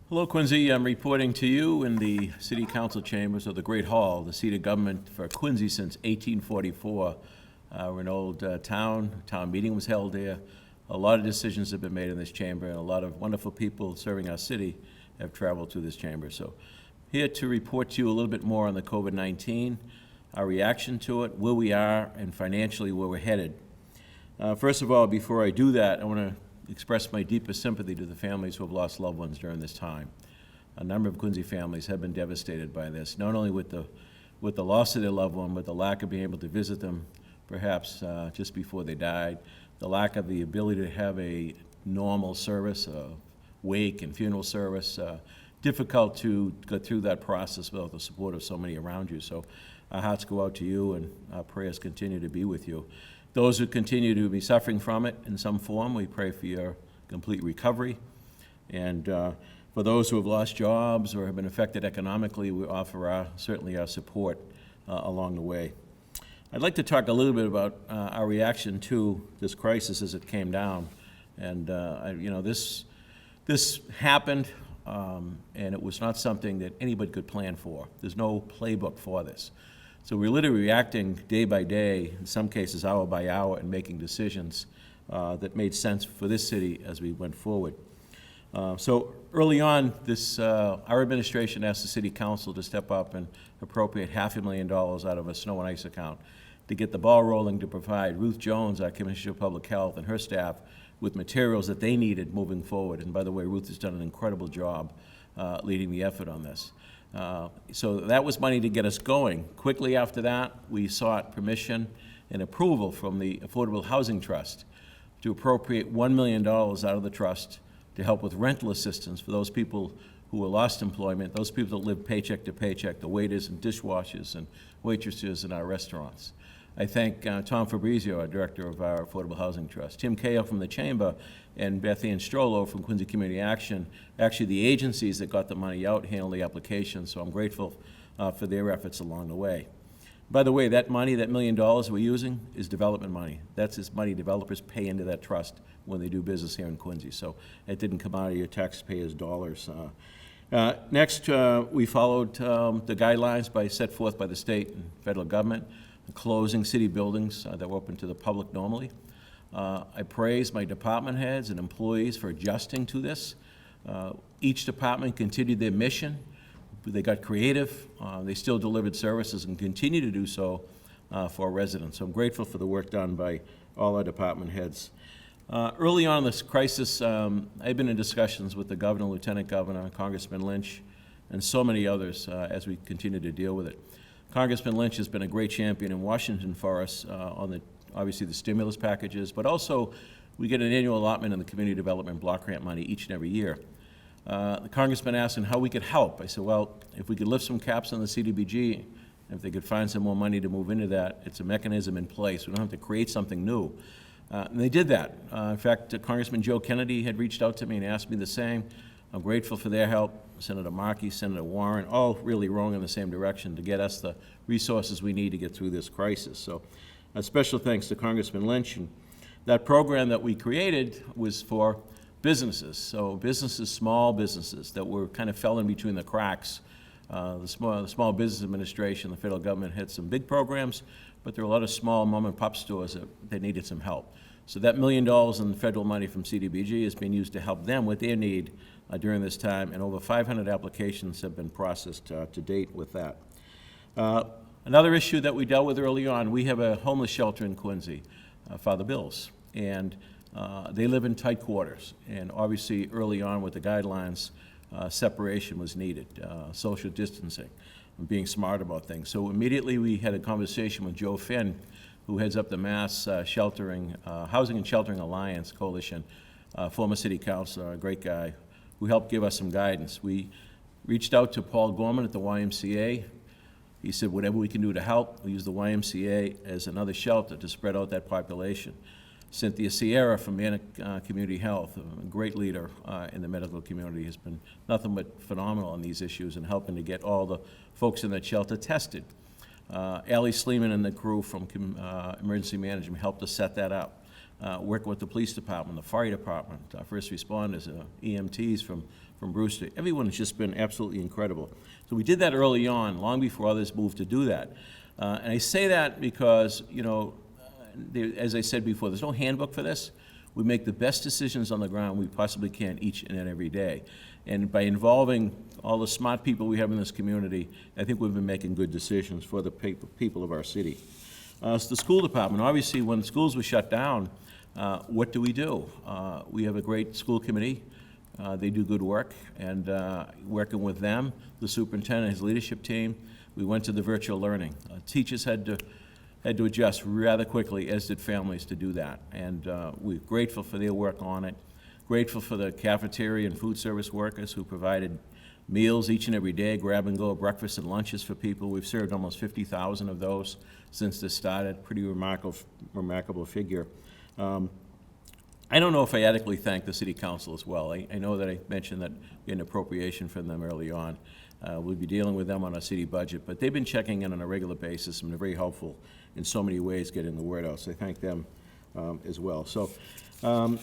Hello, Quincy. I'm reporting to you in the City Council chambers of the Great Hall, the seat of government for Quincy since 1844. We're an old town. Town meeting was held there. A lot of decisions have been made in this chamber, and a lot of wonderful people serving our city have traveled through this chamber. So here to report to you a little bit more on the COVID-19, our reaction to it, where we are, and financially where we're headed. First of all, before I do that, I want to express my deepest sympathy to the families who have lost loved ones during this time. A number of Quincy families have been devastated by this, not only with the loss of their loved one, but the lack of being able to visit them, perhaps just before they died, the lack of the ability to have a normal service, a wake and funeral service. Difficult to go through that process without the support of so many around you. So our hearts go out to you, and our prayers continue to be with you. Those who continue to be suffering from it in some form, we pray for your complete recovery. And for those who have lost jobs or have been affected economically, we offer certainly our support along the way. I'd like to talk a little bit about our reaction to this crisis as it came down. And this happened, and it was not something that anybody could plan for. There's no playbook for this. So we're literally reacting day by day, in some cases hour by hour, and making decisions that made sense for this city as we went forward. So early on, our administration asked the City Council to step up and appropriate $500,000 out of a snow and ice account to get the ball rolling to provide Ruth Jones, our Commissioner of Public Health, and her staff with materials that they needed moving forward. And by the way, Ruth has done an incredible job leading the effort on this. So that was money to get us going. Quickly after that, we sought permission and approval from the Affordable Housing Trust to appropriate $1 million out of the trust to help with rental assistance for those people who were lost employment, those people that live paycheck to paycheck, the waiters and dishwashers and waitresses in our restaurants. I thank Tom Fabrizio, our director of our Affordable Housing Trust, Tim Cahill from the Chamber, and Beth Ann Strollo from Quincy Community Action. Actually, the agencies that got the money out handled the application, so I'm grateful for their efforts along the way. By the way, that money, that $1 million we're using, is development money. That's this money developers pay into that trust when they do business here in Quincy, so it didn't come out of your taxpayers' dollars. Next, we followed the guidelines set forth by the state and federal government, closing city buildings that were open to the public normally. I praise my department heads and employees for adjusting to this. Each department continued their mission. They got creative. They still delivered services and continue to do so for our residents. So I'm grateful for the work done by all our department heads. Early on in this crisis, I've been in discussions with the governor, lieutenant governor, Congressman Lynch, and so many others as we continue to deal with it. Congressman Lynch has been a great champion in Washington for us on obviously the stimulus packages, but also we get an annual allotment in the community development block grant money each and every year. The congressman asked how we could help. I said, well, if we could lift some caps on the CDBG, if they could find some more money to move into that, it's a mechanism in place. We don't have to create something new. And they did that. In fact, Congressman Joe Kennedy had reached out to me and asked me the same. I'm grateful for their help. Senator Markey, Senator Warren, all really rowing in the same direction to get us the resources we need to get through this crisis. So a special thanks to Congressman Lynch. And that program that we created was for businesses. So businesses, small businesses that were kind of fell in between the cracks. The Small Business Administration, the federal government had some big programs, but there were a lot of small mom and pop stores that needed some help. So that $1 million in federal money from CDBG is being used to help them with their need during this time, and over 500 applications have been processed to date with that. Another issue that we dealt with early on, we have a homeless shelter in Quincy, Father Bill's, and they live in tight quarters, and obviously early on with the guidelines, separation was needed, social distancing, and being smart about things. So immediately we had a conversation with Joe Finn, who heads up the Mass Housing and Sheltering Alliance Coalition, former city councilor, a great guy, who helped give us some guidance. We reached out to Paul Gorman at the YMCA. He said, whatever we can do to help, we use the YMCA as another shelter to spread out that population. Cynthia Sierra from Manic Community Health, a great leader in the medical community, has been nothing but phenomenal on these issues and helping to get all the folks in that shelter tested. Allie Sleeman and the crew from Emergency Management helped us set that up. working with the police department, the fire department, our first responders, EMTs from Brewster. Everyone has just been absolutely incredible. So we did that early on, long before others moved to do that. And I say that because, as I said before, there's no handbook for this. We make the best decisions on the ground we possibly can each and every day. And by involving all the smart people we have in this community, I think we've been making good decisions for the people of our city. It's the school department. Obviously, when schools were shut down, what do? We have a great school committee. They do good work, and working with them, the superintendent, his leadership team, we went to the virtual learning. Teachers had to adjust rather quickly, as did families, to do that. And we're grateful for their work on it, grateful for the cafeteria and food service workers who provided meals each and every day, grab-and-go breakfast and lunches for people. We've served almost 50,000 of those since this started. Pretty remarkable figure. I don't know if I adequately thank the city council as well. I know that I mentioned that we had an appropriation from them early on. We'll be dealing with them on our city budget, but they've been checking in on a regular basis and they're very helpful in so many ways getting the word out. So I thank them as well. So the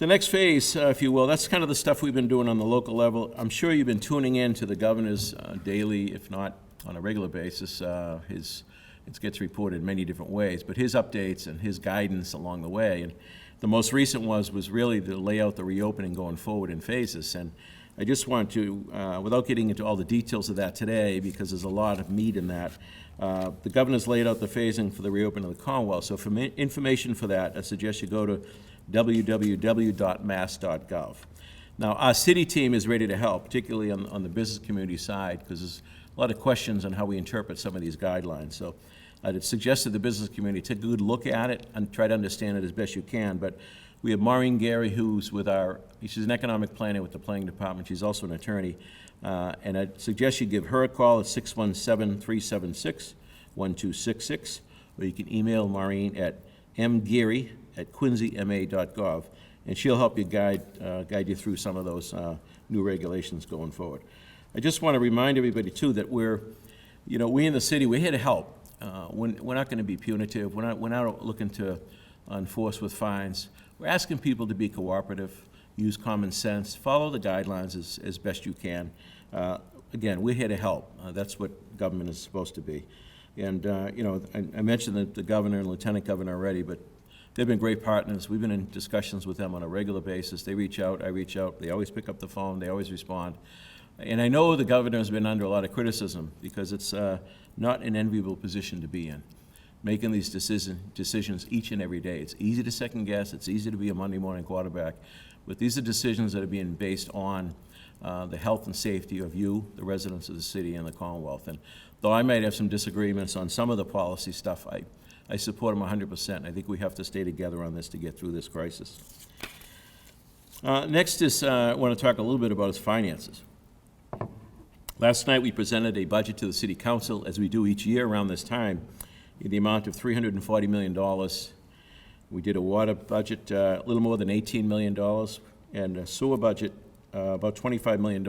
next phase, if you will, that's kind of the stuff we've been doing on the local level. I'm sure you've been tuning in to the governor's daily, if not on a regular basis. It gets reported in many different ways, but his updates and his guidance along the way. And the most recent was really to lay out the reopening going forward in phases. And I just want to, without getting into all the details of that today, because there's a lot of meat in that, the governor's laid out the phasing for the reopening of the Commonwealth. So for information for that, I suggest you go to www.mass.gov. Now, our city team is ready to help, particularly on the business community side, because there's a lot of questions on how we interpret some of these guidelines. So I'd suggest to the business community, take a good look at it and try to understand it as best you can. But we have Maureen Gary, who's she's an economic planner with the planning department. She's also an attorney. And I'd suggest you give her a call at 617-376-1266, or you can email Maureen at mgeary@quincyma.gov, and she'll help you guide you through some of those new regulations going forward. I just want to remind everybody too that we in the city, we're here to help. We're not going to be punitive. We're not looking to enforce with fines. We're asking people to be cooperative, use common sense, follow the guidelines as best you can. Again, we're here to help. That's what government is supposed to be. And I mentioned the governor and lieutenant governor already, but they've been great partners. We've been in discussions with them on a regular basis. They reach out, I reach out. They always pick up the phone. They always respond. And I know the governor has been under a lot of criticism because it's not an enviable position to be in, making these decisions each and every day. It's easy to second guess. It's easy to be a Monday morning quarterback. But these are decisions that are being based on the health and safety of you, the residents of the city and the Commonwealth. And though I might have some disagreements on some of the policy stuff, I support them 100%. I think we have to stay together on this to get through this crisis. Next is, I want to talk a little bit about its finances. Last night we presented a budget to the City Council, as we do each year around this time, in the amount of $340 million. We did a water budget a little more than $18 million, and a sewer budget about $25 million.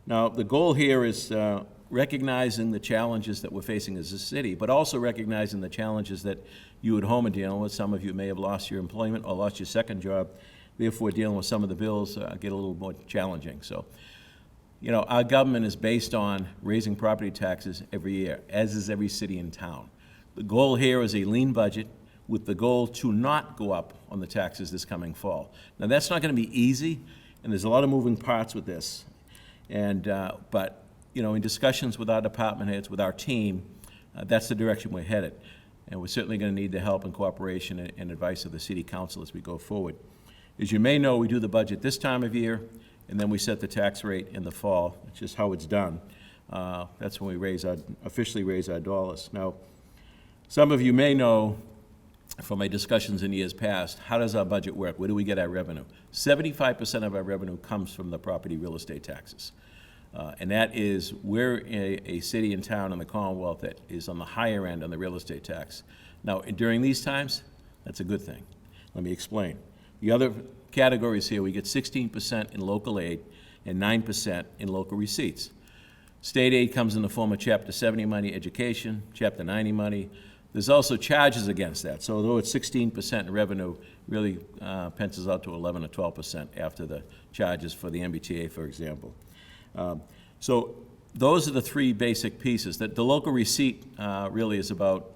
Now, the goal here is recognizing the challenges that we're facing as a city, but also recognizing the challenges that you at home are dealing with. Some of you may have lost your employment or lost your second job, therefore dealing with some of the bills get a little more challenging. So, our government is based on raising property taxes every year, as is every city in town. The goal here is a lean budget with the goal to not go up on the taxes this coming fall. Now, that's not going to be easy, and there's a lot of moving parts with this. And but in discussions with our department heads, with our team, that's the direction we're headed. And we're certainly going to need the help and cooperation and advice of the City Council as we go forward. As you may know, we do the budget this time of year, and then we set the tax rate in the fall, which is how it's done. That's when we officially raise our dollars. Now, some of you may know from my discussions in years past, how does our budget work? Where do we get our revenue? 75% of our revenue comes from the property real estate taxes. And that is, we're a city and town in the Commonwealth that is on the higher end on the real estate tax. Now, during these times, that's a good thing. Let me explain. The other categories here, we get 16% in local aid and 9% in local receipts. State aid comes in the form of Chapter 70 money, education, Chapter 90 money, There's also charges against that. So although it's 16% in revenue, really pencils out to 11 or 12% after the charges for the MBTA, for example. So those are the three basic pieces. That the local receipt really is about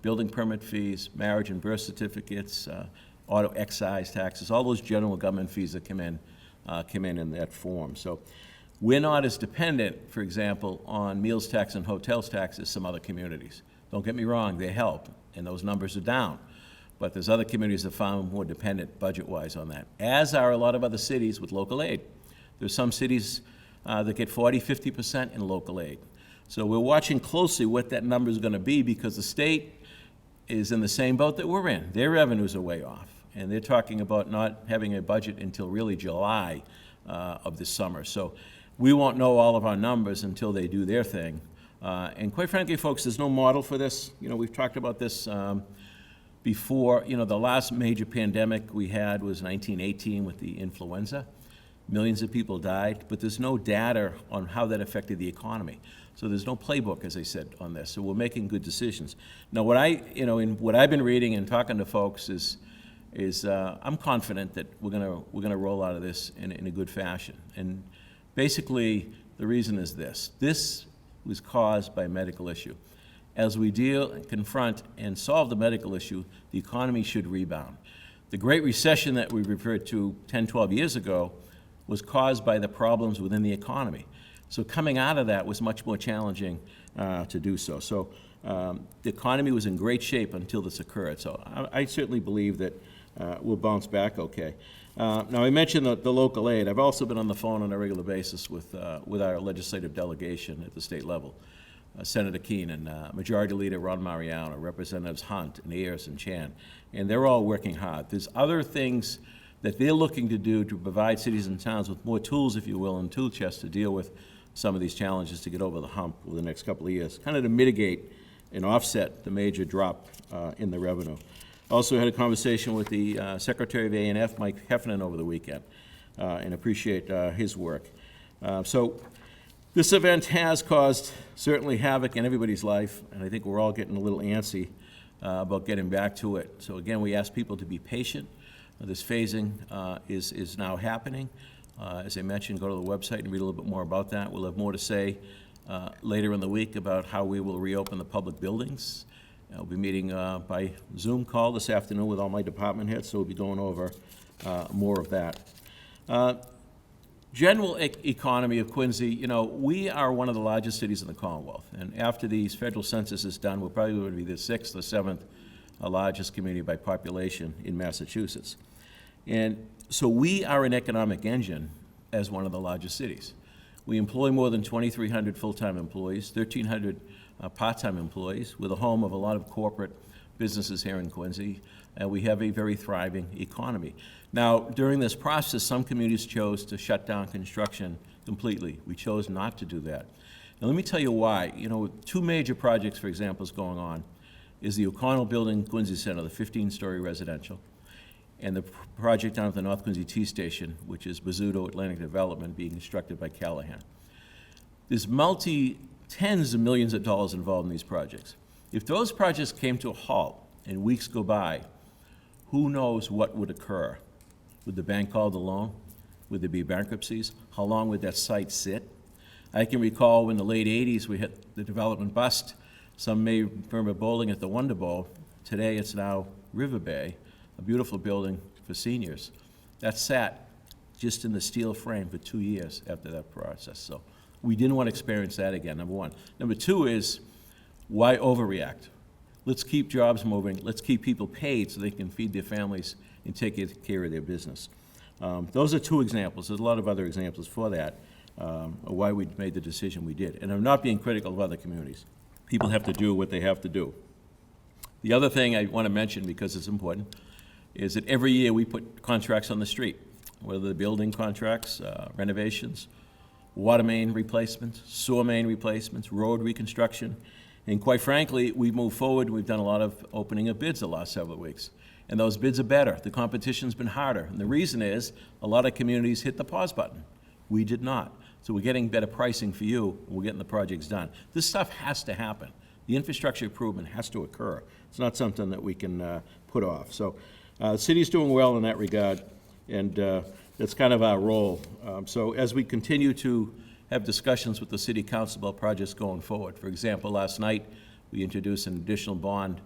building permit fees, marriage and birth certificates, auto excise taxes, all those general government fees that come in that form. So we're not as dependent, for example, on meals tax and hotels tax as some other communities. Don't get me wrong, they help, and those numbers are down. But there's other communities that found more dependent budget-wise on that, as are a lot of other cities with local aid. There's some cities that get 40, 50% in local aid. So we're watching closely what that number is going to be, because the state is in the same boat that we're in. Their revenues are way off, and they're talking about not having a budget until really July of this summer. So we won't know all of our numbers until they do their thing. And quite frankly, folks, there's no model for this. You know, we've talked about this before. You know, the last major pandemic we had was 1918 with the influenza. Millions of people died, but there's no data on how that affected the economy. So there's no playbook, as I said, on this. So we're making good decisions. Now, what I've been reading and talking to folks is I'm confident that we're gonna roll out of this in a good fashion. And basically, the reason is this. This was caused by a medical issue. As we deal and confront and solve the medical issue, the economy should rebound. The Great Recession that we referred to 10, 12 years ago was caused by the problems within the economy. So coming out of that was much more challenging to do so. So the economy was in great shape until this occurred. So I certainly believe that we'll bounce back okay. Now, I mentioned the local aid. I've also been on the phone on a regular basis with our legislative delegation at the state level, Senator Keenan, Majority Leader Ron Mariano, Representatives Hunt and Ayers and Chan, and they're all working hard. There's other things that they're looking to do to provide cities and towns with more tools, if you will, in tool chest to deal with some of these challenges to get over the hump over the next couple of years, kind of to mitigate and offset the major drop in the revenue. Also had a conversation with the Secretary of A&F, Mike Heffernan, over the weekend, and appreciate his work. So this event has caused certainly havoc in everybody's life, and I think we're all getting a little antsy about getting back to it. So again, we ask people to be patient. This phasing is now happening. As I mentioned, go to the website and read a little bit more about that. We'll have more to say later in the week about how we will reopen the public buildings. I'll be meeting by Zoom call this afternoon with all my department heads, so we'll be going over more of that. General economy of Quincy, you know, we are one of the largest cities in the Commonwealth, and after these federal census is done, we're probably going to be the 6th or 7th largest community by population in Massachusetts. And so we are an economic engine as one of the largest cities. We employ more than 2,300 full-time employees, 1,300 part-time employees. We're the home of a lot of corporate businesses here in Quincy, and we have a very thriving economy. Now, during this process, some communities chose to shut down construction completely. We chose not to do that. Now, let me tell you why. You know, two major projects, for example, is going on is the O'Connell Building, Quincy Center, the 15-story residential, and the project down at the North Quincy T Station, which is Bozzuto Atlantic Development, being constructed by Callahan. There's tens of millions of dollars involved in these projects. If those projects came to a halt and weeks go by, who knows what would occur? Would the bank call the loan? Would there be bankruptcies? How long would that site sit? I can recall when in the late 80s we hit the development bust. Some may remember bowling at the Wonder Bowl. Today it's now River Bay, a beautiful building for seniors. That sat just in the steel frame for 2 years after that process. So we didn't want to experience that again, number one. Number two is, why overreact? Let's keep jobs moving. Let's keep people paid so they can feed their families and take care of their business. Those are two examples. There's a lot of other examples for that, of why we made the decision we did. And I'm not being critical of other communities. People have to do what they have to do. The other thing I want to mention, because it's important, is that every year we put contracts on the street, whether they're building contracts, renovations, water main replacements, sewer main replacements, road reconstruction. And quite frankly, we've moved forward. We've done a lot of opening of bids the last several weeks. And those bids are better. The competition's been harder. And the reason is a lot of communities hit the pause button. We did not. So we're getting better pricing for you, and we're getting the projects done. This stuff has to happen. The infrastructure improvement has to occur. It's not something that we can put off. So the city's doing well in that regard, and that's kind of our role. So as we continue to have discussions with the city council about projects going forward, for example, last night we introduced an additional bond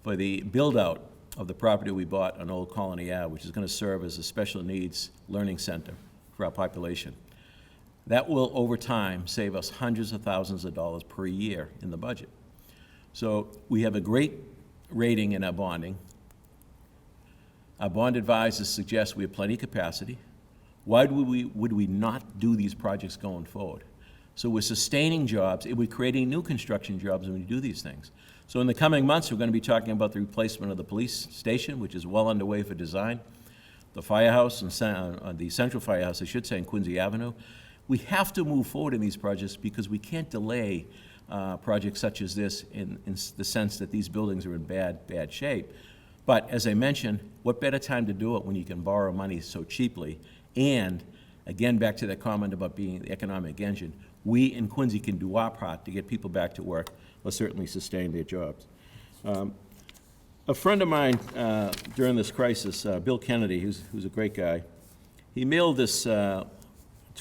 for the build-out of the property we bought on Old Colony Ave, which is going to serve as a special needs learning center for our population. That will, over time, save us hundreds of thousands of dollars per year in the budget. So we have a great rating in our bonding. Our bond advisors suggest we have plenty of capacity. Why would we not do these projects going forward? So we're sustaining jobs, and we're creating new construction jobs when we do these things. So in the coming months, we're going to be talking about the replacement of the police station, which is well underway for design, the firehouse, and the central firehouse, I should say, in Quincy Avenue. We have to move forward in these projects because we can't delay projects such as this in the sense that these buildings are in bad shape. But as I mentioned, what better time to do it when you can borrow money so cheaply? And again, back to that comment about being the economic engine, we in Quincy can do our part to get people back to work or certainly sustain their jobs. A friend of mine during this crisis, Bill Kennedy, who's a great guy, he mailed this to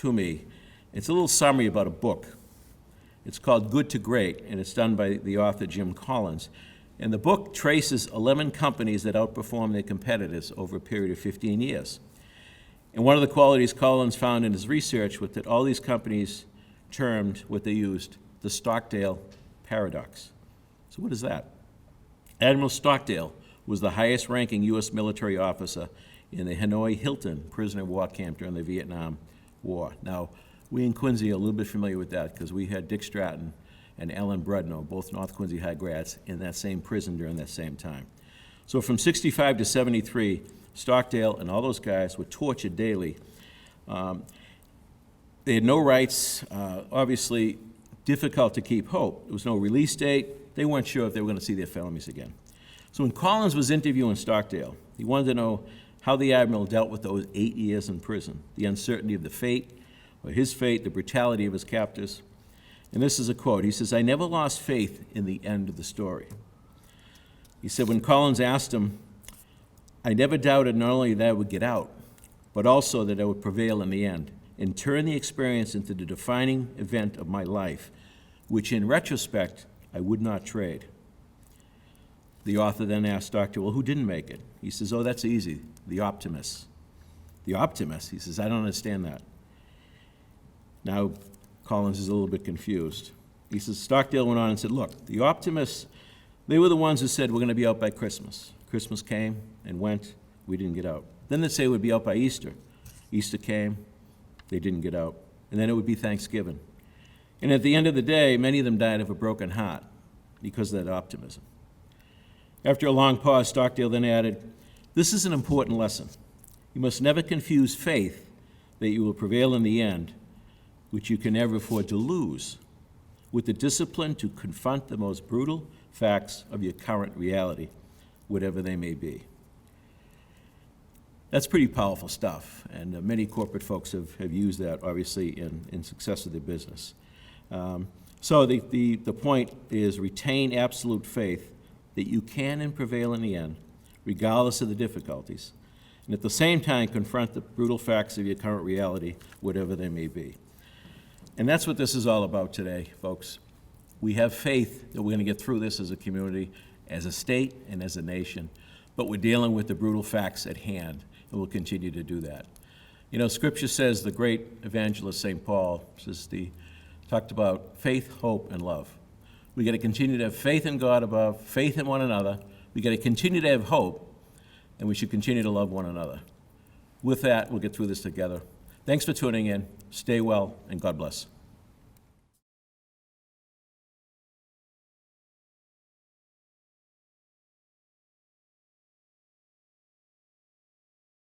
me. It's a little summary about a book. It's called Good to Great, and it's done by the author Jim Collins. And the book traces 11 companies that outperformed their competitors over a period of 15 years. And one of the qualities Collins found in his research was that all these companies termed what they used the Stockdale paradox. So what is that? Admiral Stockdale was the highest-ranking U.S. military officer in the Hanoi Hilton prisoner of war camp during the Vietnam War. Now, we in Quincy are a little bit familiar with that because we had Dick Stratton and Ellen Brudno, both North Quincy High grads, in that same prison during that same time. So from 65 to 73, Stockdale and all those guys were tortured daily. They had no rights, obviously difficult to keep hope. There was no release date. They weren't sure if they were going to see their families again. So when Collins was interviewing Stockdale, he wanted to know how the Admiral dealt with those 8 years in prison, the uncertainty of the fate, or his fate, the brutality of his captors. And this is a quote. He says, "I never lost faith in the end of the story." He said when Collins asked him, "I never doubted not only that I would get out, but also that I would prevail in the end and turn the experience into the defining event of my life, which in retrospect, I would not trade." The author then asked Doctor, "Well, who didn't make it?" He says, "Oh, that's easy, the optimists." The optimists? He says, "I don't understand that." Now, Collins is a little bit confused. He says, Stockdale went on and said, "Look, the optimists, they were the ones who said we're going to be out by Christmas. Christmas came and went, we didn't get out. Then they'd say we'd be out by Easter. Easter came, they didn't get out. And then it would be Thanksgiving. And at the end of the day, many of them died of a broken heart because of that optimism." After a long pause, Stockdale then added, "This is an important lesson. You must never confuse faith that you will prevail in the end, which you can never afford to lose, with the discipline to confront the most brutal facts of your current reality, whatever they may be." That's pretty powerful stuff, and many corporate folks have used that, obviously, in success of their business. So the point is retain absolute faith that you can and prevail in the end, regardless of the difficulties, and at the same time confront the brutal facts of your current reality, whatever they may be. And that's what this is all about today, folks. We have faith that we're going to get through this as a community, as a state, and as a nation, but we're dealing with the brutal facts at hand, and we'll continue to do that. You know, Scripture says, the great evangelist St. Paul talked about faith, hope, and love. We got to continue to have faith in God above, faith in one another. We got to continue to have hope, and we should continue to love one another. With that, we'll get through this together. Thanks for tuning in. Stay well, and God bless.